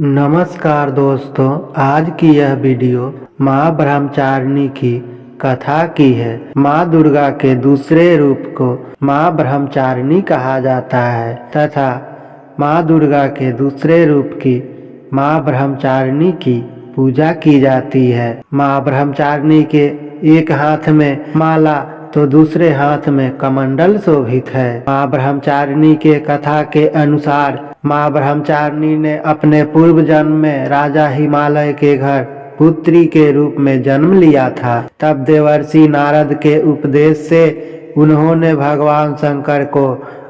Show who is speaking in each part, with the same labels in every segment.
Speaker 1: नमस्कार दोस्तों, आज की यह वीडियो माँ ब्रह्मचारिणी की कथा की है। माँ दुर्गा के दूसरे रूप को माँ ब्रह्मचारिणी कहा जाता है तथा माँ दुर्गा के दूसरे रूप की माँ ब्रह्मचारिणी की पूजा की जाती है। माँ ब्रह्मचारिणी के एक हाथ में माला तो दूसरे हाथ में कमंडल शोभित है। माँ ब्रह्मचारिणी के कथा के अनुसार माँ ब्रह्मचारिणी ने अपने पूर्व जन्म में राजा हिमालय के घर पुत्री के रूप में जन्म लिया था। तब देवर्षि नारद के उपदेश से उन्होंने भगवान शंकर को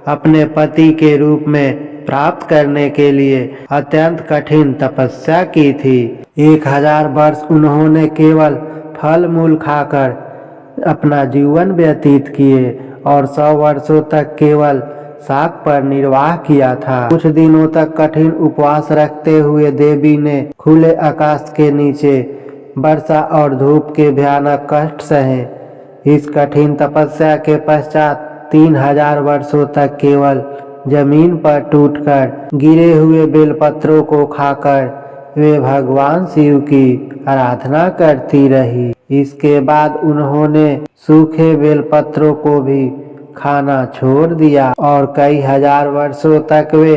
Speaker 1: अपने पति के रूप में प्राप्त करने के लिए अत्यंत कठिन तपस्या की थी। 1000 वर्ष उन्होंने केवल फल मूल खाकर अपना जीवन व्यतीत किए और 100 वर्षों तक केवल शाक पर निर्वाह किया था। कुछ दिनों तक कठिन उपवास रखते हुए देवी ने खुले आकाश के नीचे वर्षा और धूप के भयानक कष्ट सहे। इस कठिन तपस्या के पश्चात 3000 वर्षों तक केवल जमीन पर टूटकर गिरे हुए बेलपत्रों को खाकर वे भगवान शिव की आराधना करती रही। इसके बाद उन्होंने सूखे बेलपत्रों को भी खाना छोड़ दिया और कई हजार वर्षों तक वे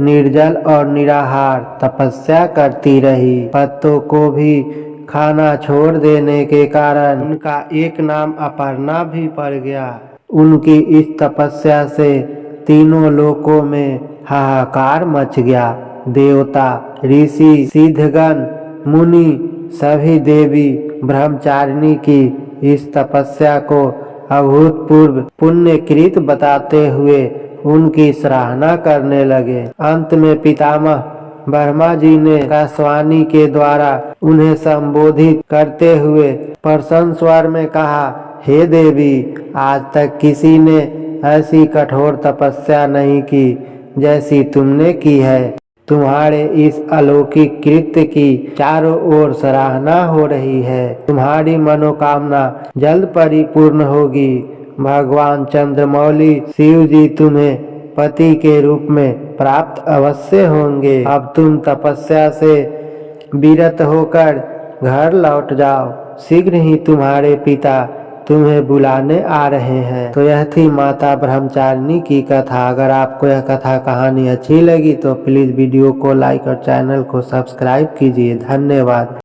Speaker 1: निर्जल और निराहार तपस्या करती रही। पत्तों को भी खाना छोड़ देने के कारण उनका एक नाम अपर्णा भी पड़ गया। उनकी इस तपस्या से तीनों लोकों में हाहाकार मच गया। देवता, ऋषि, सिद्धगण, मुनि सभी देवी ब्रह्मचारिणी की इस तपस्या को अभूतपूर्व पुण्यकृत बताते हुए उनकी सराहना करने लगे। अंत में पितामह ब्रह्मा जी ने आकाशवाणी के द्वारा उन्हें संबोधित करते हुए प्रसन्न स्वर में कहा, हे देवी, आज तक किसी ने ऐसी कठोर तपस्या नहीं की जैसी तुमने की है। तुम्हारे इस अलौकिक कृत्य की चारों ओर सराहना हो रही है। तुम्हारी मनोकामना जल्द परिपूर्ण होगी। भगवान चंद्रमौली शिव जी तुम्हें पति के रूप में प्राप्त अवश्य होंगे। अब तुम तपस्या से विरत होकर घर लौट जाओ। शीघ्र ही तुम्हारे पिता तुम्हें बुलाने आ रहे हैं। तो यह थी माता ब्रह्मचारिणी की कथा। अगर आपको यह कथा कहानी अच्छी लगी तो प्लीज़ वीडियो को लाइक और चैनल को सब्सक्राइब कीजिए। धन्यवाद।